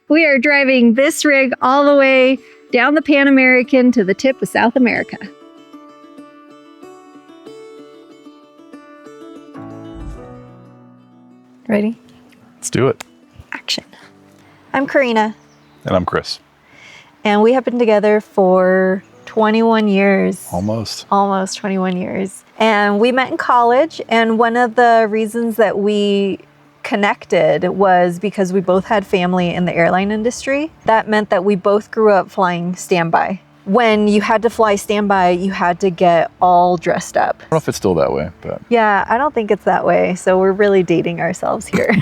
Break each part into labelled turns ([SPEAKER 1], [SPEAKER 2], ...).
[SPEAKER 1] We are driving this rig all the way down the Pan American to the tip of South America.
[SPEAKER 2] Ready?
[SPEAKER 3] Let's do it.
[SPEAKER 2] Action. I'm Carina.
[SPEAKER 3] And I'm Chris.
[SPEAKER 2] And we have been together for 21 years.
[SPEAKER 3] Almost
[SPEAKER 2] 21 years. And we met in college. And one of the reasons that we connected was because we both had family in the airline industry. That meant that we both grew up flying standby. When you had to fly standby, you had to get all dressed up.
[SPEAKER 3] I don't know if it's still that way, but
[SPEAKER 2] Yeah, I don't think it's that way. So we're really dating ourselves here.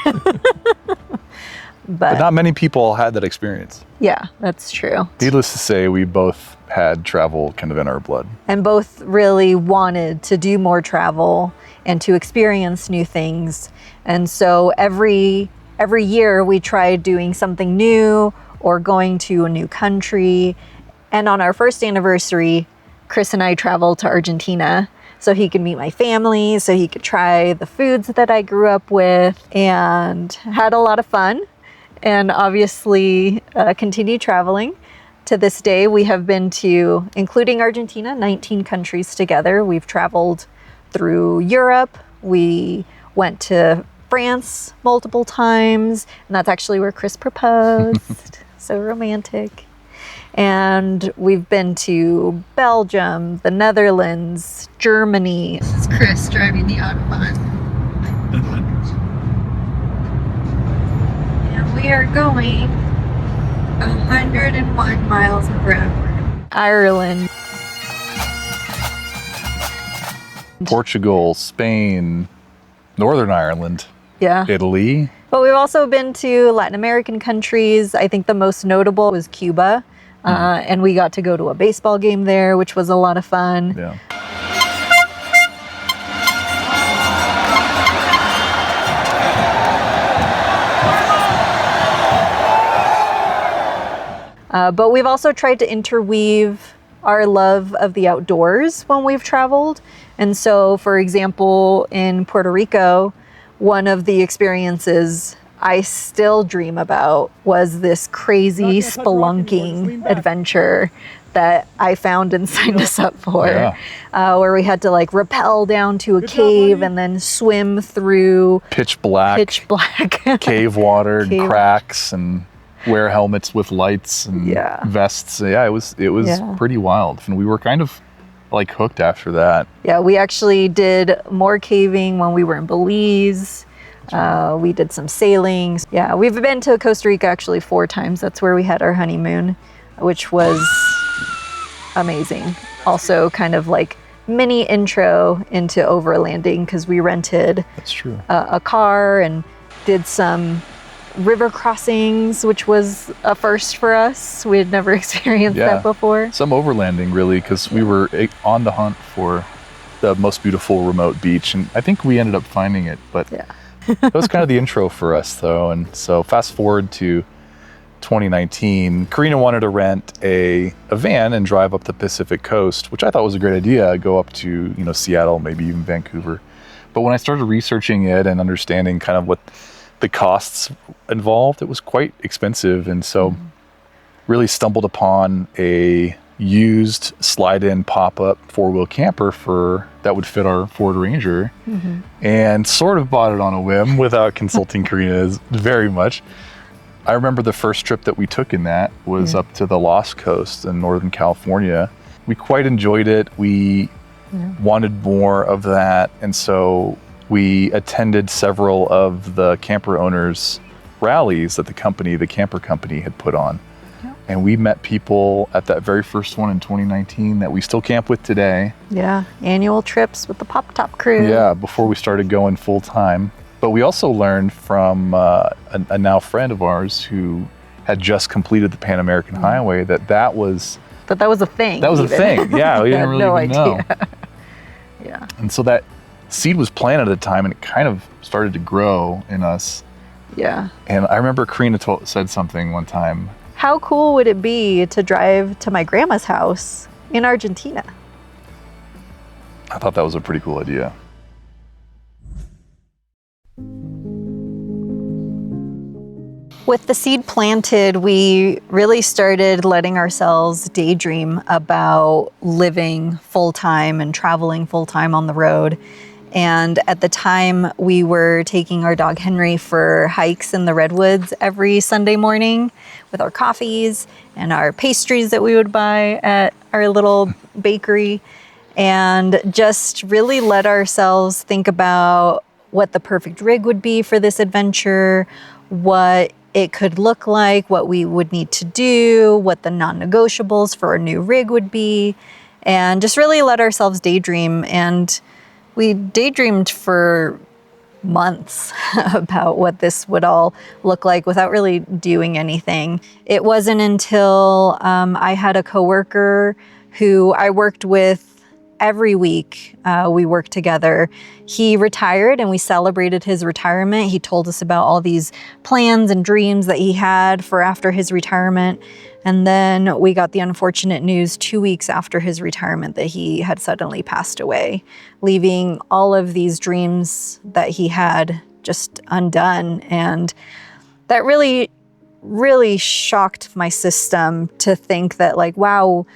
[SPEAKER 3] but not many people had that experience.
[SPEAKER 2] Yeah, that's true.
[SPEAKER 3] Needless to say, we both had travel kind of in our blood.
[SPEAKER 2] And both really wanted to do more travel and to experience new things. And so every year we tried doing something new or going to a new country. And on our first anniversary, Chris and I traveled to Argentina so he could meet my family, so he could try the foods that I grew up with, and had a lot of fun. And obviously continue traveling. To this day, we have been to, including Argentina, 19 countries together. We've traveled through Europe. We went to France multiple times, and that's actually where Chris proposed. So romantic. And we've been to Belgium, the Netherlands, Germany. This is Chris driving the Autobahn. And we are going 101 miles per hour. Ireland.
[SPEAKER 3] Portugal, Spain, Northern Ireland,
[SPEAKER 2] Yeah.
[SPEAKER 3] Italy.
[SPEAKER 2] But we've also been to Latin American countries. I think the most notable was Cuba. And we got to go to a baseball game there, which was a lot of fun.
[SPEAKER 3] Yeah.
[SPEAKER 2] But we've also tried to interweave our love of the outdoors when we've traveled. And so, for example, in Puerto Rico, one of the experiences I still dream about was this crazy spelunking adventure that I found and signed us up for, where we had to like rappel down to a cave and then swim through
[SPEAKER 3] Pitch black cave water and cracks, and wear helmets with lights and vests. Yeah, it was pretty wild. And we were kind of like hooked after that.
[SPEAKER 2] Yeah, we actually did more caving when we were in Belize. We did some sailing. Yeah, we've been to Costa Rica actually 4 times. That's where we had our honeymoon, which was amazing. Also kind of like mini intro into overlanding, because we rented a car and did some river crossings, which was a first for us. We had never experienced that before.
[SPEAKER 3] Some overlanding, really, because we were on the hunt for the most beautiful remote beach, and I think we ended up finding it, but that was kind of the intro for us, though. And so fast forward to 2019, Carina wanted to rent a van and drive up the Pacific coast, which I thought was a great idea, go up to Seattle, maybe even Vancouver. But when I started researching it and understanding kind of what the costs involved, it was quite expensive. And so really stumbled upon a used slide-in pop-up 4-wheel camper that would fit our Ford Ranger, and sort of bought it on a whim without consulting Carina very much. I remember the first trip that we took in that was up to the Lost Coast in Northern California. We quite enjoyed it. We wanted more of that, and so we attended several of the camper owners' rallies that the camper company had put on. And we met people at that very first one in 2019 that we still camp with today.
[SPEAKER 2] Yeah, annual trips with the Pop Top crew.
[SPEAKER 3] Yeah, before we started going full time. But we also learned from a now friend of ours who had just completed the PanAmerican Highway that was
[SPEAKER 2] a thing.
[SPEAKER 3] That was a thing. Yeah, we didn't really even know.
[SPEAKER 2] Yeah.
[SPEAKER 3] And so that seed was planted at the time, and it kind of started to grow in us.
[SPEAKER 2] Yeah.
[SPEAKER 3] And I remember Carina said something one time.
[SPEAKER 2] How cool would it be to drive to my grandma's house in Argentina?
[SPEAKER 3] I thought that was a pretty cool idea.
[SPEAKER 2] With the seed planted, we really started letting ourselves daydream about living full-time and traveling full-time on the road. And at the time, we were taking our dog Henry for hikes in the redwoods every Sunday morning with our coffees and our pastries that we would buy at our little bakery, and just really let ourselves think about what the perfect rig would be for this adventure, what it could look like, what we would need to do, what the non-negotiables for a new rig would be, and just really let ourselves daydream. And we daydreamed for months about what this would all look like without really doing anything. It wasn't until I had a coworker who I worked with every week. We worked together. He retired and we celebrated his retirement. He told us about all these plans and dreams that he had for after his retirement. And then we got the unfortunate news 2 weeks after his retirement that he had suddenly passed away, leaving all of these dreams that he had just undone. And that really, really shocked my system to think that, like, wow,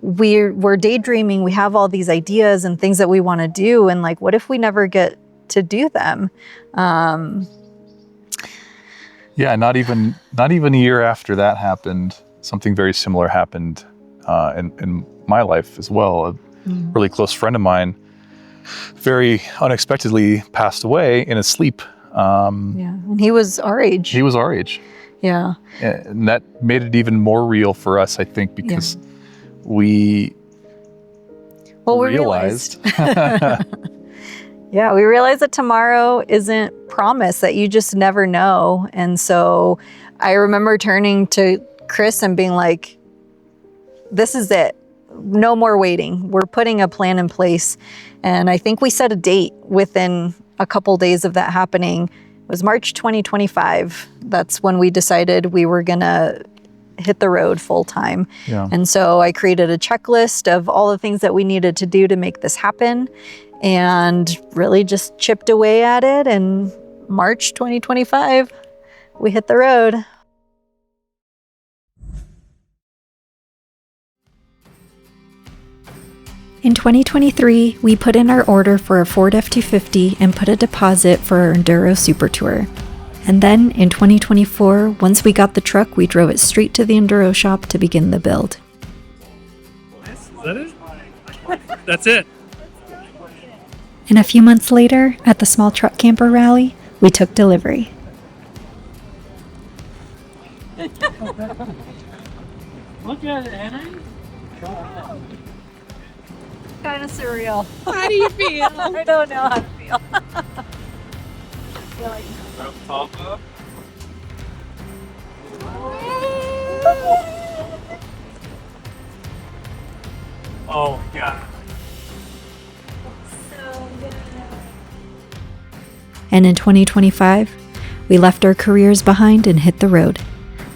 [SPEAKER 2] we're daydreaming, we have all these ideas and things that we want to do, and like, what if we never get to do them?
[SPEAKER 3] Yeah, not even a year after that happened, something very similar happened in my life as well. A really close friend of mine very unexpectedly passed away in his sleep.
[SPEAKER 2] And he was our age.
[SPEAKER 3] He was our age.
[SPEAKER 2] Yeah.
[SPEAKER 3] And that made it even more real for us, I think, because we realized.
[SPEAKER 2] We realized that tomorrow isn't promised, that you just never know. And so I remember turning to Chris and being like, this is it. No more waiting. We're putting a plan in place. And I think we set a date within a couple days of that happening. It was March 2025. That's when we decided we were gonna hit the road full time.
[SPEAKER 3] Yeah.
[SPEAKER 2] And so I created a checklist of all the things that we needed to do to make this happen, and really just chipped away at it. And March 2025, we hit the road.
[SPEAKER 4] In 2023, we put in our order for a Ford F-250 and put a deposit for our Enduro Super Tourer. And then in 2024, once we got the truck, we drove it straight to the Enduro shop to begin the build.
[SPEAKER 5] Is that it? That's it.
[SPEAKER 4] And a few months later, at the small truck camper rally, we took delivery.
[SPEAKER 5] Look at it, Henry.
[SPEAKER 2] Kind of surreal.
[SPEAKER 6] How do you feel?
[SPEAKER 2] I don't know how to feel.
[SPEAKER 5] Top up. Oh my God.
[SPEAKER 4] And in 2025, we left our careers behind and hit the road.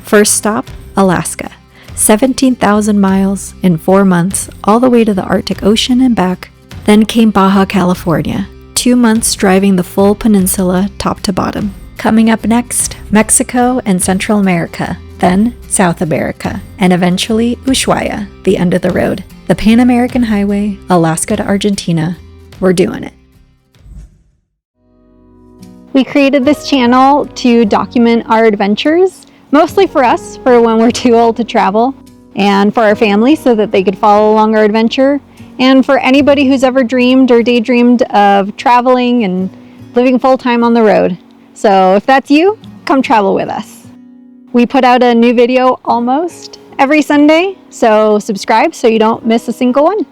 [SPEAKER 4] First stop, Alaska. 17,000 miles in 4 months, all the way to the Arctic Ocean and back. Then came Baja California. 2 months driving the full peninsula top to bottom. Coming up next, Mexico and Central America, then South America, and eventually Ushuaia, the end of the road. The PanAmerican Highway, Alaska to Argentina. We're doing it.
[SPEAKER 1] We created this channel to document our adventures, mostly for us, for when we're too old to travel, and for our family so that they could follow along our adventure, and for anybody who's ever dreamed or daydreamed of traveling and living full-time on the road. So if that's you, come travel with us. We put out a new video almost every Sunday, so subscribe so you don't miss a single one.